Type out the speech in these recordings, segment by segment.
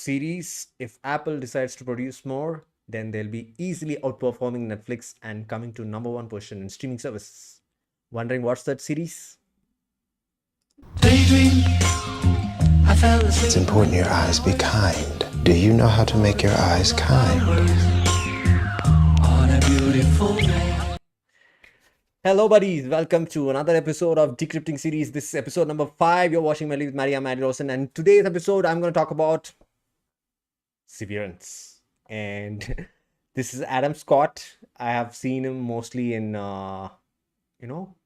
series. If Apple decides to produce more, then they'll be easily outperforming Netflix and coming to number one position in streaming services. Wondering what's that series? It's important your eyes be kind. Do you know how to make your eyes kind? On a beautiful day. Hello, buddies. Welcome to another episode of Decrypting series. This is episode number 5. You're watching Melly with Maria Madrosen, and today's episode, I'm going to talk about Severance. And this is Adam Scott. I have seen him mostly in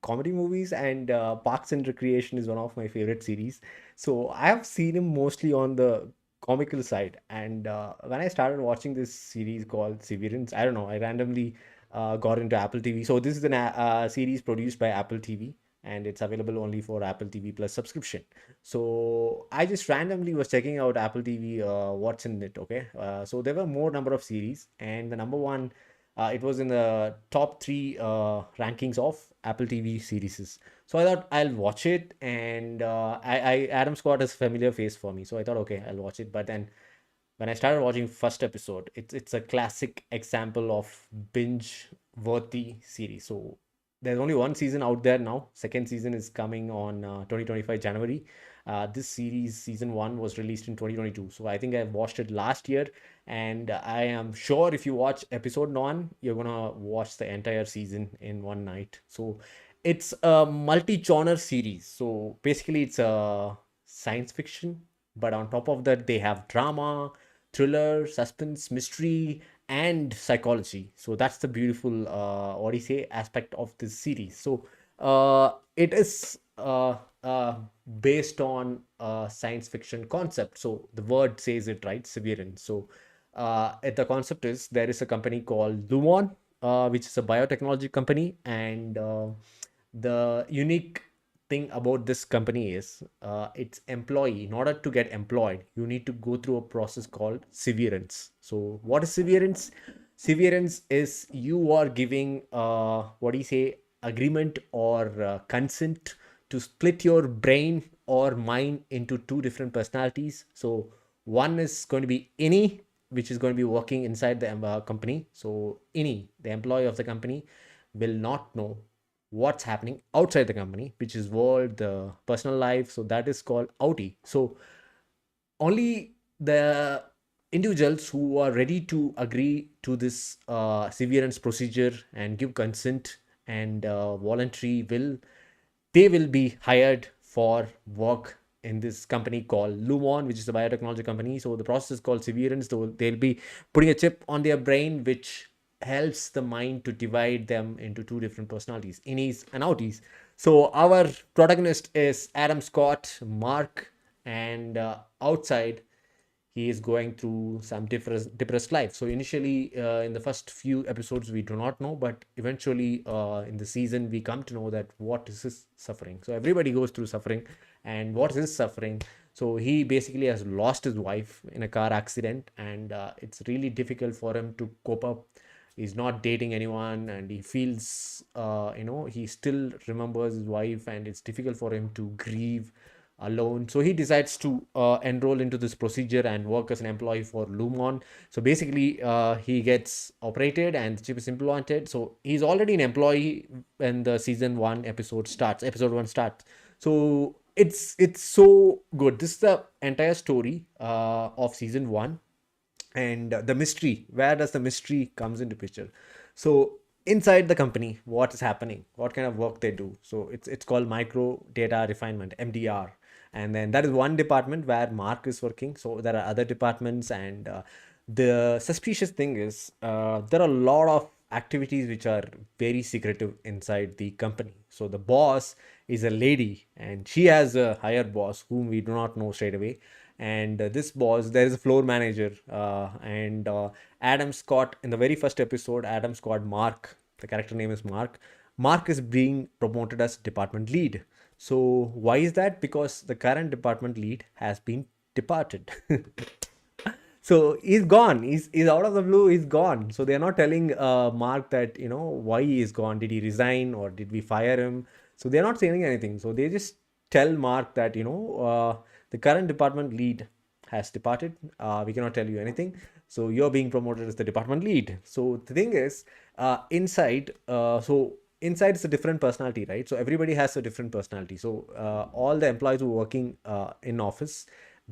comedy movies, and Parks and Recreation is one of my favorite series. So I have seen him mostly on the comical side. And when I started watching this series called Severance, I don't know, I randomly got into Apple TV. So this is a series produced by Apple TV, and it's available only for Apple TV Plus subscription. So I just randomly was checking out Apple TV, what's in it, okay? So there were more number of series, and the number one, it was in the top 3 rankings of Apple TV series. So I thought I'll watch it, and Adam Scott is a familiar face for me. So I thought, okay, I'll watch it. But then when I started watching first episode, it's a classic example of binge-worthy series. So there's only one season out there now. Second season is coming on 2025 January. This series, season 1, was released in 2022. So I think I watched it last year, and I am sure if you watch episode 1, you're gonna watch the entire season in one night. So it's a multi-genre series. So basically it's a science fiction, but on top of that, they have drama, thriller, suspense, mystery, and psychology. So that's the beautiful aspect of this series. So it is based on a science fiction concept. So the word says it, right? Severance. So the concept is there is a company called Lumon, which is a biotechnology company, and the unique thing about this company is its employee, in order to get employed, you need to go through a process called severance. So what is severance? Severance is you are giving agreement or consent to split your brain or mind into 2 different personalities. So one is going to be any, which is going to be working inside the company. So any, the employee of the company, will not know what's happening outside the company, which is world, the personal life. So that is called outie. So only the individuals who are ready to agree to this severance procedure and give consent and voluntary they will be hired for work in this company called Lumon, which is a biotechnology company. So the process is called severance. So they'll be putting a chip on their brain, which helps the mind to divide them into 2 different personalities, innies and outies. So our protagonist is Adam Scott, Mark, and outside he is going through some depressed life. So initially in the first few episodes we do not know, but eventually in the season we come to know that what is his suffering. So everybody goes through suffering, and what is his suffering? So he basically has lost his wife in a car accident, and it's really difficult for him to cope up. He's not dating anyone, and he feels he still remembers his wife, and it's difficult for him to grieve alone. So he decides to enroll into this procedure and work as an employee for Lumon. So basically he gets operated and the chip is implanted. So he's already an employee when the season 1 episode 1 starts. So it's so good. This is the entire story of season 1. And the mystery, where does the mystery comes into picture? So inside the company, what is happening, what kind of work they do? So it's called micro data refinement, MDR. And then that is one department where Mark is working. So there are other departments, and the suspicious thing is there are a lot of activities which are very secretive inside the company. So the boss is a lady, and she has a higher boss whom we do not know straight away. And this boss, there is a floor manager, and Adam Scott, in the very first episode, Adam Scott, Mark, the character name is Mark is being promoted as department lead. So why is that? Because the current department lead has been departed. So he's gone. He's out of the blue. He's gone. So they're not telling Mark that, why he is gone. Did he resign or did we fire him? So they're not saying anything. So they just tell Mark that, the current department lead has departed. We cannot tell you anything. So you're being promoted as the department lead. So the thing is, inside is a different personality, right? So everybody has a different personality. So all the employees who are working in office,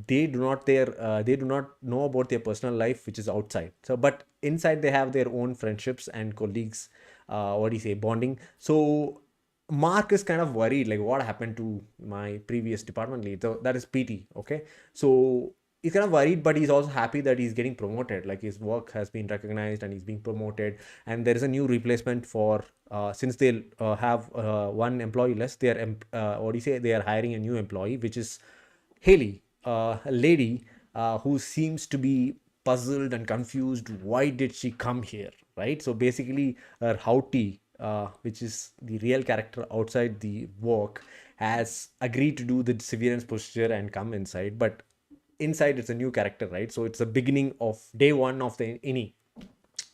they do not know about their personal life, which is outside. So but inside they have their own friendships and colleagues, bonding. So Mark is kind of worried, like what happened to my previous department lead. So that is PT. Okay. So he's kind of worried, but he's also happy that he's getting promoted. Like his work has been recognized and he's being promoted. And there is a new replacement for, since they have one employee less, they are, they are hiring a new employee, which is Haley, a lady who seems to be puzzled and confused. Why did she come here? Right. So basically, her Houghty, which is the real character outside the work, has agreed to do the severance procedure and come inside. But inside, it's a new character, right? So it's the beginning of day one of the innie.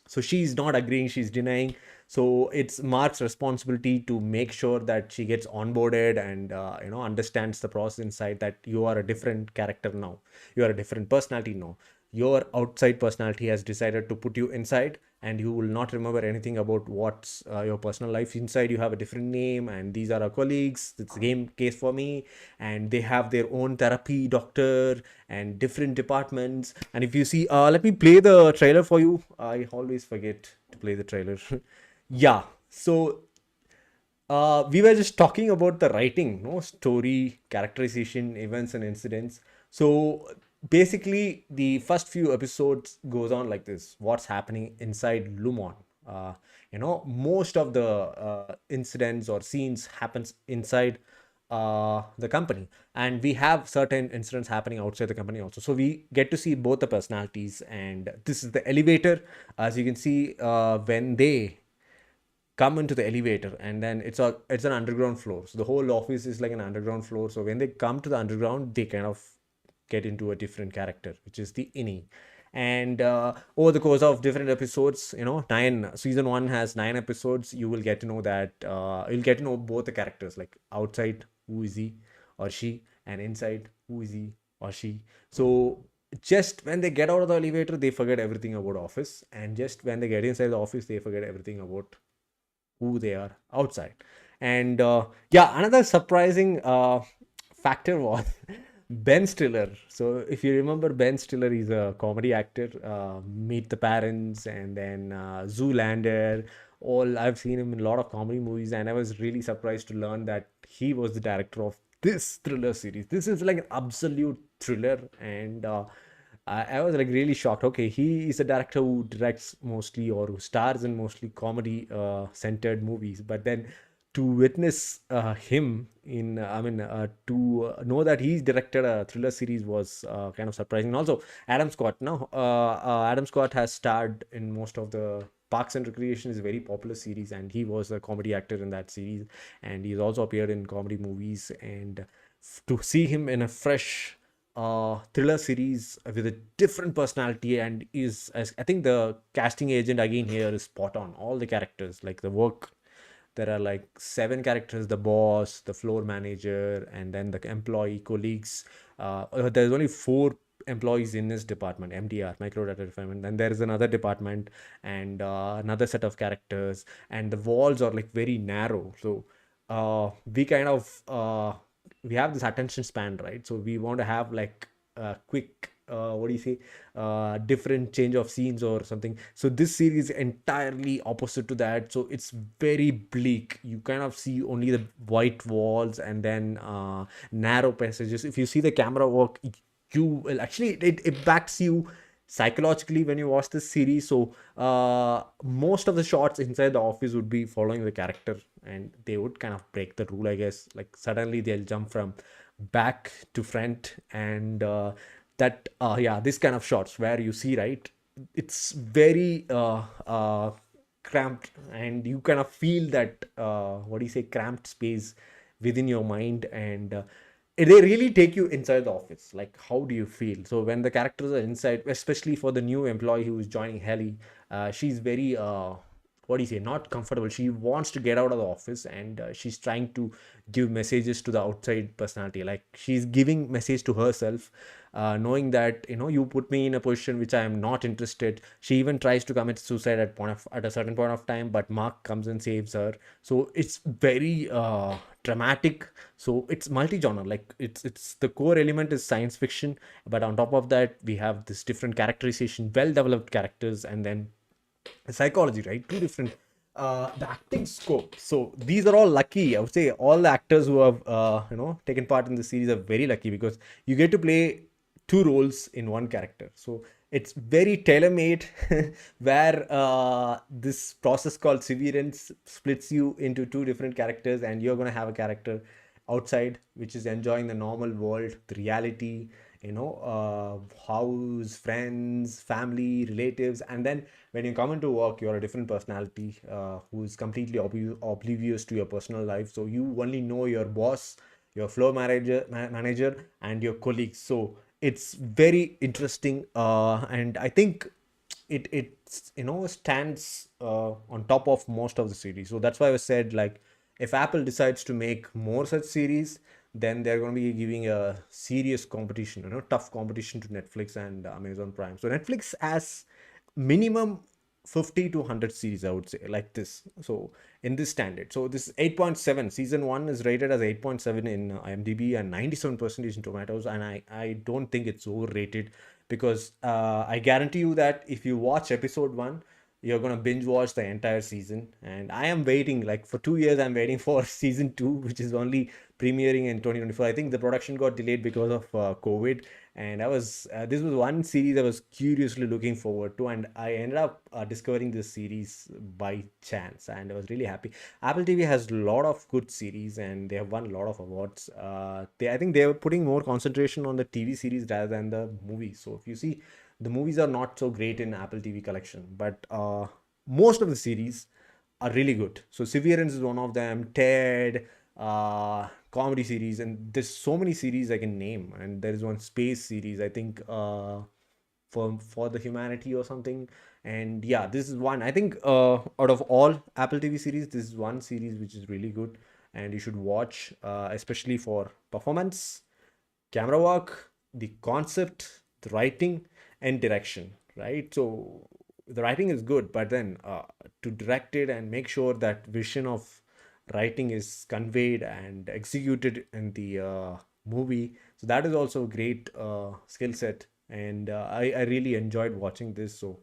So she's not agreeing, she's denying. So it's Mark's responsibility to make sure that she gets onboarded and understands the process inside, that you are a different character now, you are a different personality now. Your outside personality has decided to put you inside, and you will not remember anything about what's your personal life. Inside you have a different name, and these are our colleagues. It's the same case for me, and they have their own therapy doctor and different departments. And if you see, let me play the trailer for you. I always forget to play the trailer. Yeah, so we were just talking about the writing, no, story, characterization, events and incidents. So basically the first few episodes goes on like this: what's happening inside Lumon. Most of the incidents or scenes happens inside the company, and we have certain incidents happening outside the company also. So we get to see both the personalities. And this is the elevator. As you can see, when they come into the elevator, and then it's an underground floor, so the whole office is like an underground floor. So when they come to the underground, they kind of get into a different character, which is the innie. And over the course of different episodes, season 1 has 9 episodes. You will get to know that you'll get to know both the characters, like outside who is he or she, and inside who is he or she. So just when they get out of the elevator, they forget everything about office, and just when they get inside the office, they forget everything about who they are outside. And another surprising factor was Ben Stiller. So if you remember, Ben Stiller, he's a comedy actor. Meet the Parents, and then Zoolander. All I've seen him in a lot of comedy movies, and I was really surprised to learn that he was the director of this thriller series. This is like an absolute thriller, and I was like really shocked. Okay, he is a director who directs mostly, or who stars in mostly comedy centered movies. But then to witness him in, to know that he's directed a thriller series was kind of surprising. And also, Adam Scott. Now, Adam Scott has starred in most of the Parks and Recreation, is a very popular series, and he was a comedy actor in that series, and he's also appeared in comedy movies. And to see him in a fresh thriller series with a different personality, and I think the casting agent again here is spot on. All the characters, like the work, there are like 7 characters: the boss, the floor manager, and then the employee colleagues. There's only 4 employees in this department: MDR, micro data refinement. Then there is another department, and another set of characters, and the walls are like very narrow. So we kind of we have this attention span, right? So we want to have like a quick different change of scenes or something. So this series is entirely opposite to that. So it's very bleak. You kind of see only the white walls, and then narrow passages. If you see the camera work, you will actually, it backs you psychologically when you watch this series. So most of the shots inside the office would be following the character, and they would kind of break the rule, I guess. Like suddenly they'll jump from back to front, and this kind of shots where you see, right, it's very cramped, and you kind of feel that cramped space within your mind. And they really take you inside the office. Like, how do you feel? So when the characters are inside, especially for the new employee who is joining Helly, she's very not comfortable. She wants to get out of the office, and she's trying to give messages to the outside personality. Like, she's giving message to herself, knowing that, you put me in a position which I am not interested. She even tries to commit suicide at a certain point of time, but Mark comes and saves her. So it's very dramatic. So it's multi-genre. Like it's the core element is science fiction, but on top of that we have this different characterization, well developed characters, and then psychology, right? Two different the acting scope. So these are all lucky. I would say all the actors who have taken part in the series are very lucky, because you get to play two roles in one character. So it's very tailor-made where this process called severance splits you into two different characters, and you're going to have a character outside which is enjoying the normal world, the reality, house, friends, family, relatives, and then when you come into work, you're a different personality who is completely oblivious to your personal life. So you only know your boss, your floor manager, and your colleagues. So it's very interesting, and I think it stands on top of most of the series. So that's why I said, like, if Apple decides to make more such series, then they're going to be giving a serious competition, tough competition to Netflix and Amazon Prime. So Netflix has minimum 50 to 100 series, I would say, like this. So in this standard, so this is 8.7. Season 1 is rated as 8.7 in IMDb and 97% in Tomatoes, and I don't think it's overrated, because I guarantee you that if you watch episode 1, you're gonna binge watch the entire season. And I am waiting, like, for 2 years I'm waiting for season 2, which is only premiering in 2024. I think the production got delayed because of COVID, and I was this was one series I was curiously looking forward to, and I ended up discovering this series by chance, and I was really happy. Apple TV has a lot of good series, and they have won a lot of awards. I think they were putting more concentration on the TV series rather than the movies. So if you see, the movies are not so great in Apple TV collection, but most of the series are really good. So Severance is one of them, Ted, comedy series, and there's so many series I can name. And there is one space series, I think, for the humanity or something. And yeah, this is one, I think, out of all Apple TV series, this is one series which is really good, and you should watch, especially for performance, camera work, the concept, the writing, and direction, right? So the writing is good, but then to direct it and make sure that vision of writing is conveyed and executed in the movie, so that is also a great skill set. And I really enjoyed watching this. So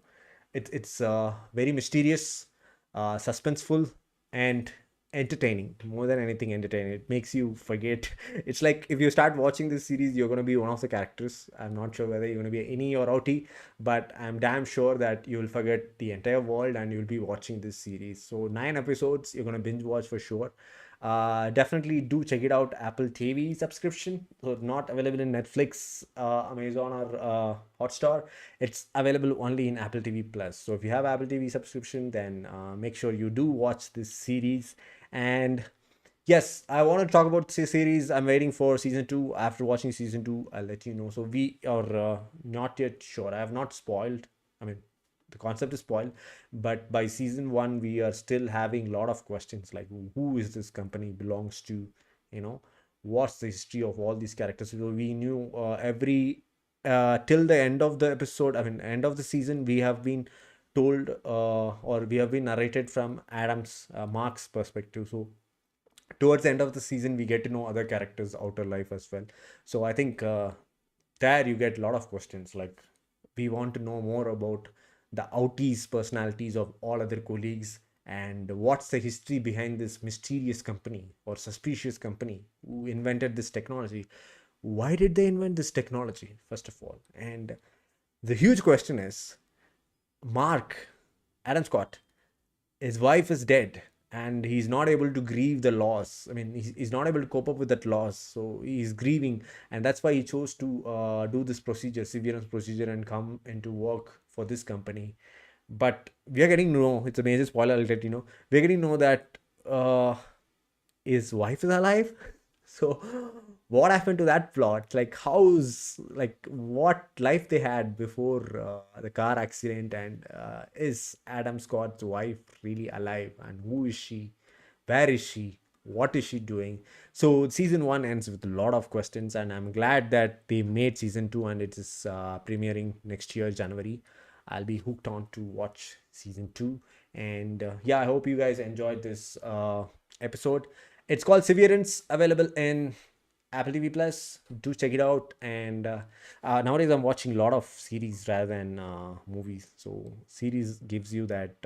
it's very mysterious, suspenseful, and entertaining. More than anything, entertaining. It makes you forget. It's like if you start watching this series, you're going to be one of the characters. I'm not sure whether you're going to be any or outie, but I'm damn sure that you'll forget the entire world and you'll be watching this series. So 9 episodes, you're going to binge watch for sure. Definitely do check it out. Apple TV subscription, so not available in Netflix, Amazon, or Hotstar. It's available only in Apple TV Plus. So if you have Apple TV subscription, then make sure you do watch this series. And yes, I want to talk about the series. I'm waiting for season 2. After watching season 2, I'll let you know. So we are not yet sure. I have not spoiled. I mean, the concept is spoiled, but by season 1 we are still having a lot of questions, like who is this company belongs to, you know what's the history of all these characters. So we knew every till the end of the episode, I mean end of the season, we have been told, or we have been narrated from Adam's, Mark's perspective. So towards the end of the season we get to know other characters' outer life as well. So I think there you get a lot of questions, like we want to know more about the outies personalities of all other colleagues, and what's the history behind this mysterious company or suspicious company who invented this technology. Why did they invent this technology, first of all? And the huge question is, Mark, Adam Scott, his wife is dead, and he's not able to grieve the loss. I mean, he's not able to cope up with that loss, so he's grieving, and that's why he chose to do this procedure, severance procedure, and come into work for this company. But we are getting to know, it's a major spoiler alert, we're getting to know that his wife is alive. So what happened to that plot? Like, what life they had before the car accident, and is Adam Scott's wife really alive, and who is she, where is she? What is she doing? So season 1 ends with a lot of questions, and I'm glad that they made season 2, and it is premiering next year, January. I'll be hooked on to watch season 2. And yeah, I hope you guys enjoyed this episode. It's called Severance, available in Apple TV Plus. Do check it out. And nowadays, I'm watching a lot of series rather than movies. So series gives you that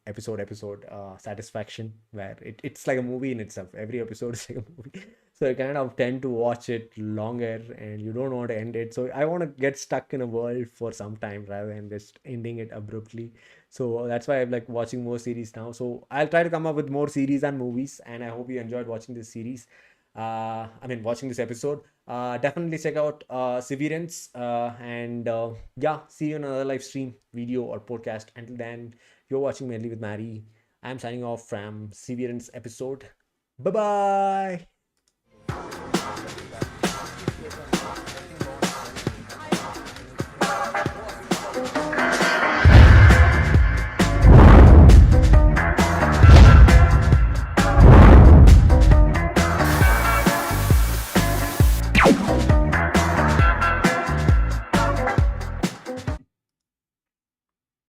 episode satisfaction, where it's like a movie in itself. Every episode is like a movie. So you kind of tend to watch it longer, and you don't want to end it. So I want to get stuck in a world for some time rather than just ending it abruptly. So that's why I'm like watching more series now. So I'll try to come up with more series and movies, and I hope you enjoyed watching this series. Watching this episode. Definitely check out Severance. And yeah, see you in another live stream, video, or podcast. Until then, you're watching Medley with Mary. I'm signing off from Severance episode. Bye bye.